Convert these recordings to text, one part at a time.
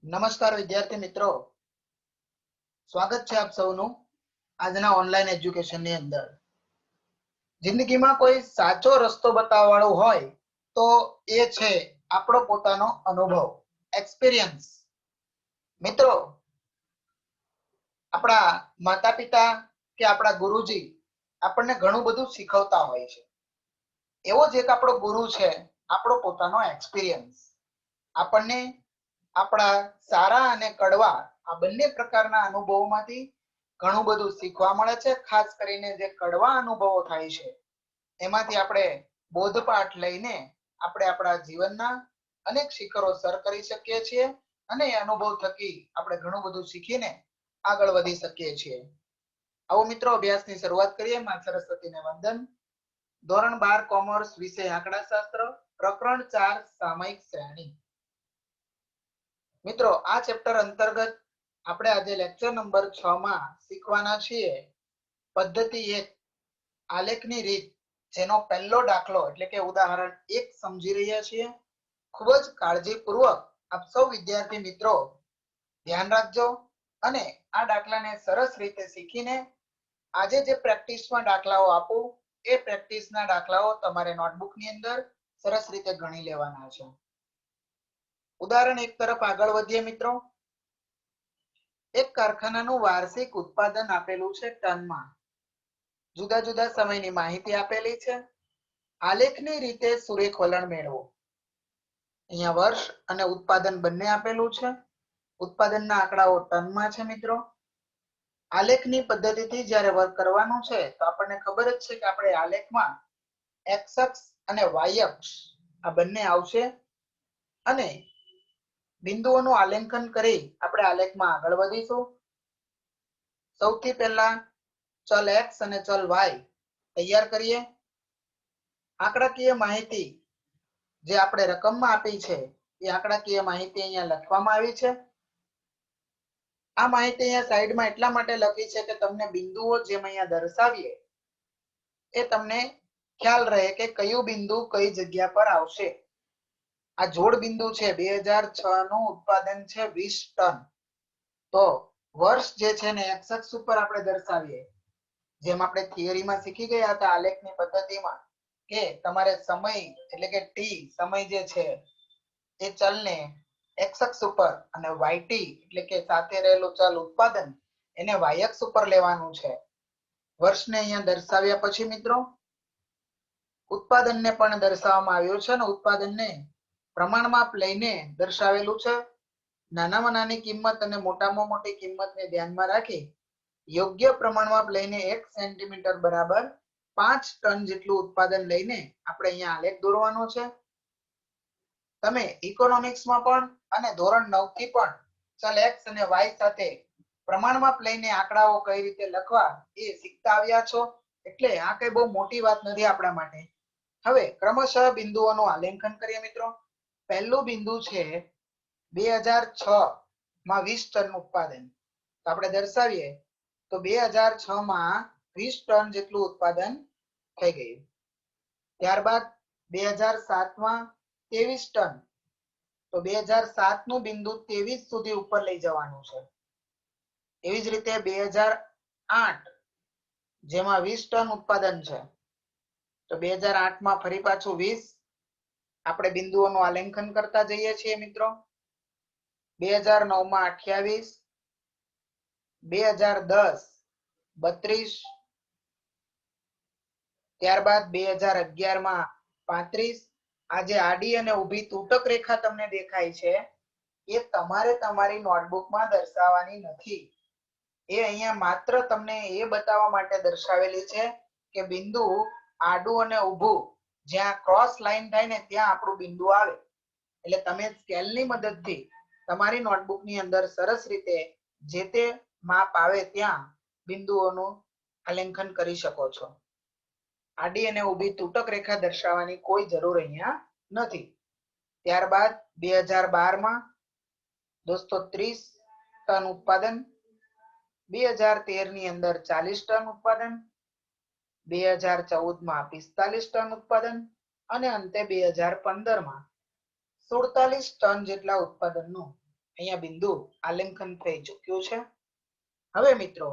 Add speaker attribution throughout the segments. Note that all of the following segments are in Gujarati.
Speaker 1: નમસ્કાર વિદ્યાર્થી મિત્રો, સ્વાગત છે આપ સૌનું આજના ઓનલાઈન એજ્યુકેશનની અંદર. જિંદગીમાં કોઈ સાચો રસ્તો બતાવવાળો હોય તો એ છે આપણો પોતાનો અનુભવ, એક્સપિરિયન્સ. મિત્રો, આપણા માતા પિતા કે આપણા ગુરુજી આપણને ઘણું બધું શીખવતા હોય છે. એવો જ એક આપણો ગુરુ છે આપણો પોતાનો એક્સપિરિયન્સ. આપણને આપણા સારા અને કડવા આ બંને પ્રકારના અનુભવોમાંથી ઘણું બધું શીખવા મળે છે. ખાસ કરીને જે કડવા અનુભવો થાય છે એમાંથી આપણે બોધપાઠ લઈને આપણે આપણા જીવનના અનેક શિખરો સર કરી શકીએ છીએ અને એ અનુભવ થકી આપણે ઘણું બધું શીખીને આગળ વધી શકીએ છીએ. આવો મિત્રો, અભ્યાસની શરૂઆત કરીએ. માં સરસ્વતીને વંદન. ધોરણ 12 કોમર્સ, વિષય આંકડાશાસ્ત્ર, પ્રકરણ 4 સામયિક શ્રેણી. મિત્રો, આ ચેપ્ટર અંતર્ગત આપણે આજે લેક્ચર નંબર 6 માં શીખવાના છીએ પદ્ધતિ 1 આલેખની રીત, જેનો પહેલો દાખલો એટલે કે ઉદાહરણ 1 સમજી રહ્યા છીએ. ખૂબ જ કાળજીપૂર્વક આપ સૌ વિદ્યાર્થી મિત્રો ધ્યાન રાખજો અને આ દાખલાને સરસ રીતે શીખીને આજે જે પ્રેક્ટિસમાં દાખલાઓ આપું એ પ્રેક્ટિસના દાખલાઓ તમારે નોટબુકની અંદર સરસ રીતે ગણી લેવાના છે. ઉદાહરણ 1 તરફ આગળ વધીએ મિત્રો. એક કારખાનાનું વાર્ષિક ઉત્પાદન આપેલું છે ટનમાં. જુદા જુદા સમયની માહિતી આપેલી છે. આલેખની રીતે સુરેખ વલણ મેળવો. અહીંયા વર્ષ અને ઉત્પાદન બંને આપેલું છે. ઉત્પાદનના આંકડાઓ ટનમાં છે મિત્રો. આલેખની પદ્ધતિથી જ્યારે વર્ક કરવાનું છે તો આપણને ખબર જ છે કે આપણે આલેખમાં એક્સ અક્ષ અને વાય અક્ષ આ બંને આવશે અને બિંદુઓનું આલેખન કરી આપણે આલેખમાં આગળ વધીશું. સૌથી પહેલા ચલ એક્સ અને ચલ વાય તૈયાર કરીએ. આંકડાકીય માહિતી જે આપણે રકમમાં આપી છે એ આંકડાકીય માહિતી અહીંયા લખવામાં આવી છે. આ માહિતી અહીંયા સાઈડમાં એટલા માટે લખી છે કે તમને બિંદુઓ જેમ અહીંયા દર્શાવીએ એ તમને ખ્યાલ રહે કે કયું બિંદુ કઈ જગ્યા પર આવશે. આ જોડ બિંદુ છે 2006 નું ઉત્પાદન છે 20 ટન. તો વર્ષ જે છે ને એક્સ અક્ષ ઉપર આપણે દર્શાવીએ, જેમ આપણે થિયરીમાં શીખી ગયા હતા આલેખની પદ્ધતિમાં કે તમારે સમય એટલે કે ટી સમય જે છે એ ચલને એક્સ અક્ષ ઉપર અને વાયટી એટલે કે સાથે રહેલું ચલ ઉત્પાદન એને વાય અક્ષ ઉપર લેવાનું છે. વર્ષને અહીંયા દર્શાવ્યા પછી મિત્રો ઉત્પાદનને પણ દર્શાવવામાં આવ્યું છે અને ઉત્પાદનને પ્રમાણમાપ લઈને દર્શાવેલું છે. નાનામાં નાની કિંમત અને મોટામાં મોટી કિંમતને ધ્યાનમાં રાખી યોગ્ય પ્રમાણમાપ લઈને 1 સેન્ટીમીટર બરાબર 5 ટન જેટલું ઉત્પાદન લઈને આપણે અહીંયા આલેખ દોરવાનો છે. તમે ઇકોનોમિક્સમાં પણ અને ધોરણ 9 થી પણ ચલ એક્સ અને વાય સાથે પ્રમાણમાપ લઈને આંકડાઓ કઈ રીતે લખવા એ શીખતા આવ્યા છો, એટલે આ કઈ બહુ મોટી વાત નથી આપણા માટે. હવે ક્રમશઃ બિંદુઓનું આલેખન કરીએ મિત્રો. પહેલું બિંદુ છે 2006 માં 20 ટન ઉત્પાદન. તો આપણે દર્શાવીએ તો 2006 માં 20 ટન જેટલું ઉત્પાદન થઈ ગયું. ત્યારબાદ 2007 માં 23 ટન. તો 2007 નું બિંદુ 23 સુધી ઉપર લઈ જવાનું છે. એવી જ રીતે 2008 જેમાં 20 ટન ઉત્પાદન છે, તો 2008 માં ફરી પાછું 20 આપણે બિંદુઓનું આલેખન કરતા જઈએ છીએ મિત્રો. 2009 માં 28, 2010 32, ત્યારબાદ 2011 માં 35. આ જે આડી અને ઊભી તૂટક રેખા તમને દેખાય છે એ તમારે તમારી નોટબુકમાં દર્શાવવાની નથી. એ અહીંયા માત્ર તમને એ બતાવવા માટે દર્શાવેલી છે કે બિંદુ આડું અને ઊભું જ્યાં ક્રોસ લાઈન થાય ને ત્યાં આપણું બિંદુ આવે. એટલે તમે સ્કેલની મદદથી તમારી નોટબુકની અંદર સરસ રીતે જે તે માપ આવે ત્યાં બિંદુઓનું આલેખન કરી શકો છો. આડી અને ઊભી તૂટક રેખા દર્શાવવાની કોઈ જરૂર અહીંયા નથી. ત્યારબાદ 2012 માં દોસ્તો 30 ટન ઉત્પાદન, 2013 ની અંદર 40 ટન ઉત્પાદન, 2014 માં 45 ટન ઉત્પાદન અને અંતે 2015 માં 47 ટન જેટલા ઉત્પાદનનું અહીંયા બિંદુ આલેખન થઈ ચૂક્યું છે. હવે મિત્રો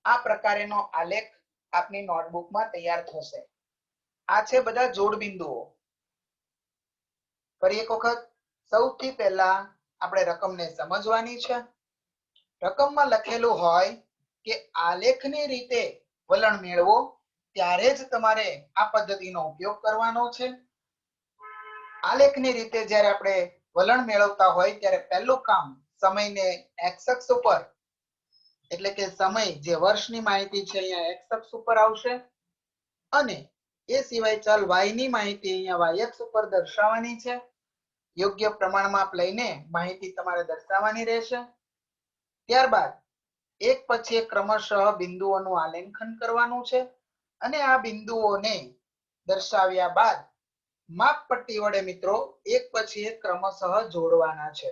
Speaker 1: આ પ્રકારેનો આલેખ આપની નોટબુકમાં તૈયાર થશે. આ છે બધા જોડ બિંદુઓ. ફરી એક વખત સૌથી પહેલા આપણે રકમને સમજવાની છે. રકમમાં લખેલું હોય કે આલેખની રીતે વલણ મેળવો ત્યારે જ તમારે આ પદ્ધતિનો ઉપયોગ કરવાનો છે. આલેખની રીતે જ્યારે આપણે વલણ મેળવતા હોય ત્યારે પહેલું કામ સમયને એક્સ અક્ષ ઉપર એટલે કે સમય જે વર્ષની માહિતી છે અહીંયા એક્સ અક્ષ ઉપર આવશે અને એ સિવાય ચલ y ની માહિતી અહીંયા y અક્ષ ઉપર દર્શાવવાની છે. યોગ્ય પ્રમાણમાં લઈને માહિતી તમારે દર્શાવવાની રહેશે. ત્યારબાદ એક પછી એક ક્રમશઃ બિંદુઓનું આલેખન કરવાનું છે અને આ બિંદુઓને દર્શાવ્યા બાદ માપપટ્ટી વડે મિત્રો એક પછી એક ક્રમશઃ જોડવાના છે.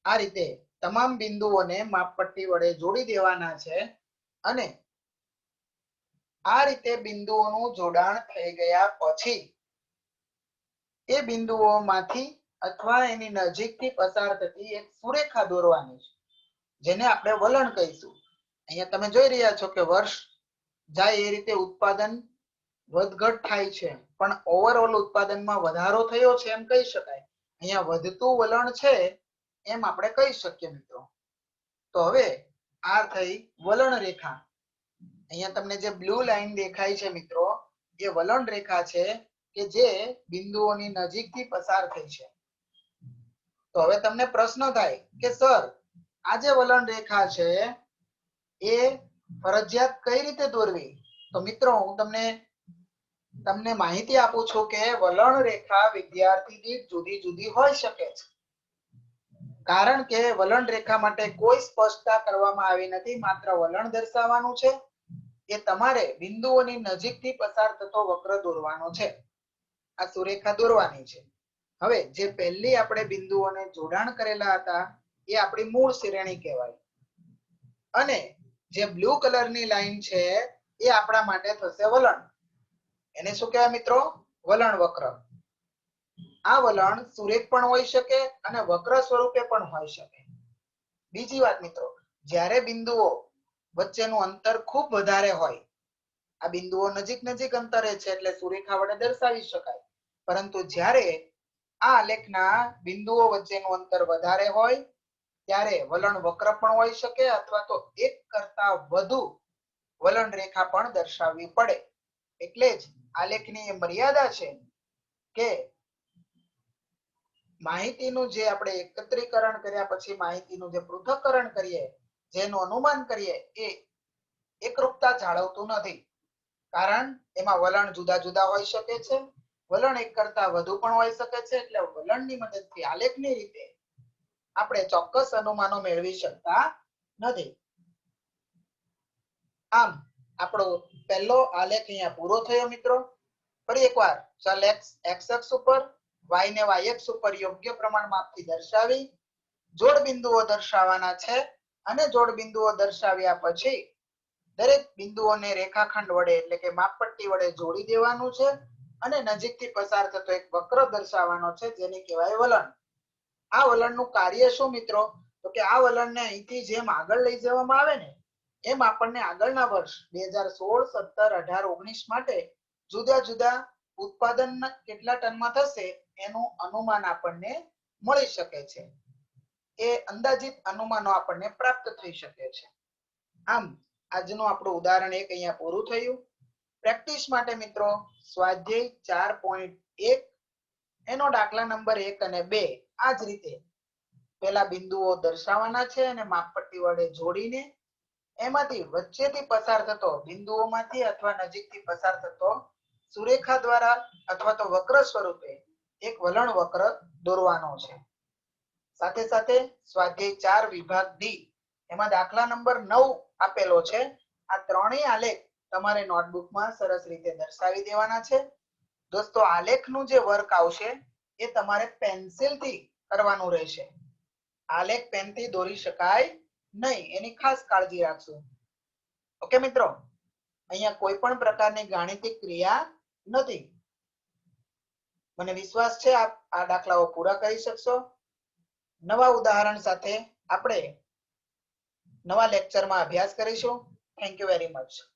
Speaker 1: આ રીતે તમામ બિંદુઓને માપપટ્ટી વડે જોડી દેવાના છે અને આ રીતે બિંદુઓનું જોડાણ થઈ ગયા પછી એ બિંદુઓમાંથી અથવા એની નજીકથી પસાર થતી એક સુરેખા દોરવાની છે જેને આપણે વલણ કહીશું. અહીંયા તમે જોઈ રહ્યા છો કે વર્ષ જાય એ રીતે ઉત્પાદન વધઘટ થાય છે પણ ઓવરઓલ ઉત્પાદનમાં વધારો થયો છે એમ કહી શકાય. અહીંયા વધતું વલણ છે એમ આપણે કહી શકીએ મિત્રો. તો હવે આ થઈ વલણ રેખા. અહીંયા તમને જે બ્લુ લાઈન દેખાય છે મિત્રો એ વલણ રેખા છે કે જે બિંદુઓની નજીકથી પસાર થઈ છે. તો હવે તમને પ્રશ્ન થાય કે સર આ જે વલણ રેખા છે એ ફરજિયાત કઈ રીતે દોરવી? તો મિત્રો હું તમને માહિતી આપું છું કે વલણ રેખા વિદ્યાર્થી દીઠ જુદી જુદી હોઈ શકે છે. કારણ કે વલણ રેખા માટે કોઈ સ્પષ્ટતા કરવામાં આવી નથી. માત્ર વલણ દર્શાવવાનું છે. એ તમારે બિંદુઓની નજીકથી પસાર થતો વક્ર દોરવાનો છે. આ સુરેખા દોરવાની છે. હવે જે પહેલી આપણે બિંદુઓને જોડાણ કરેલા હતા એ આપણી મૂળ શ્રેણી કહેવાય અને જે બ્લુ કલરની લાઈન છે એ આપણા માટે થશે વલણ. એને શું કહેવાય મિત્રો? વલણ વક્ર. આ વલણ સુરેખ પણ હોઈ શકે અને વક્ર સ્વરૂપે પણ હોઈ શકે. બીજી વાત મિત્રો, જ્યારે બિંદુઓ વચ્ચેનું અંતર ખૂબ વધારે હોય, આ બિંદુઓ નજીક નજીક અંતરે છે એટલે સુરેખા વડે દર્શાવી શકાય. પરંતુ જ્યારે આ આલેખના બિંદુઓ વચ્ચેનું અંતર વધારે હોય ત્યારે વલણ વક્ર પણ હોઈ શકે અથવા તો એક કરતા વધુ વલણ રેખા પણ દર્શાવવી પડે. એટલે જ આલેખની એ મર્યાદા છે કે માહિતીનું જે આપણે એકત્રીકરણ કર્યા પછી માહિતીનું જે પૃથ્થકરણ કરીએ, જેનું અનુમાન કરીએ એ એકરૂપતા જાળવતું નથી. કારણ એમાં વલણ જુદા જુદા હોઈ શકે છે. વલણ એક કરતા વધુ પણ હોઈ શકે છે. એટલે વલણની મદદથી આલેખની રીતે આપણે ચોક્કસ અનુમાનો મેળવી શકતા નથી. આમ આપણો પહેલો આલેખ અહીંયા પૂરો થયો મિત્રો. ફરી એકવાર ચલ એક્સ અક્ષ ઉપર y ને y અક્ષ ઉપર યોગ્ય પ્રમાણ માપથી દર્શાવી જોડ બિંદુઓ દર્શાવવાના છે અને જોડ બિંદુઓ દર્શાવ્યા પછી દરેક બિંદુઓને રેખાખંડ વડે એટલે કે માપપટ્ટી વડે જોડી દેવાનું છે અને નજીકથી પસાર થતો એક વક્ર દર્શાવવાનો છે જેને કહેવાય વલણ. આ વલણનું કાર્ય શું મિત્રો? તો કે આ વલણને અહીંથી જેમ આગળ લઈ જવામાં આવે ને એમ આપણને આગળના વર્ષ 2016, 17, 18, 19 માટે જુદા જુદા ઉત્પાદન કેટલા ટનમાં થશે એનું અનુમાન આપણને મળી શકે છે. એ અંદાજિત અનુમાનો આપણને પ્રાપ્ત થઈ શકે છે. આમ આજનું આપણું ઉદાહરણ એક અહીંયા પૂરું થયું. પ્રેક્ટિસ માટે મિત્રો સ્વાધ્યાય 4.1 એનો દાખલા નંબર 1 અને 2 આ જ રીતે પેલા બિંદુઓ દર્શાવવાના છે અને માપપટ્ટી વડે જોડીને એમાંથી વચ્ચેથી પસાર થતો બિંદુઓમાંથી અથવા નજીકથી પસાર થતો સુરેખા દ્વારા અથવા તો વક્ર સ્વરૂપે એક વલણ વક્ર દોરવાનો છે. સાથે સાથે સ્વાધ્યાય 4 વિભાગ ડી એમાં દાખલા નંબર 9 આપેલો છે. આ ત્રણેય આલેખ તમારે નોટબુકમાં સરસ રીતે દર્શાવી દેવાના છે. દોસ્તો આલેખનું જે વર્ક આવશે એ તમારે પેન્સિલથી કરવાનું રહેશે. આલેખ પેનથી દોરી શકાય નહીં, એની ખાસ કાળજી રાખજો. ઓકે મિત્રો, અહીંયા કોઈ પણ પ્રકારની ગાણિતિક ક્રિયા નથી. મને વિશ્વાસ છે આપ આ દાખલાઓ પૂરા કરી શકશો. નવા ઉદાહરણ સાથે આપણે નવા લેક્ચરમાં અભ્યાસ કરીશું. Thank you very much.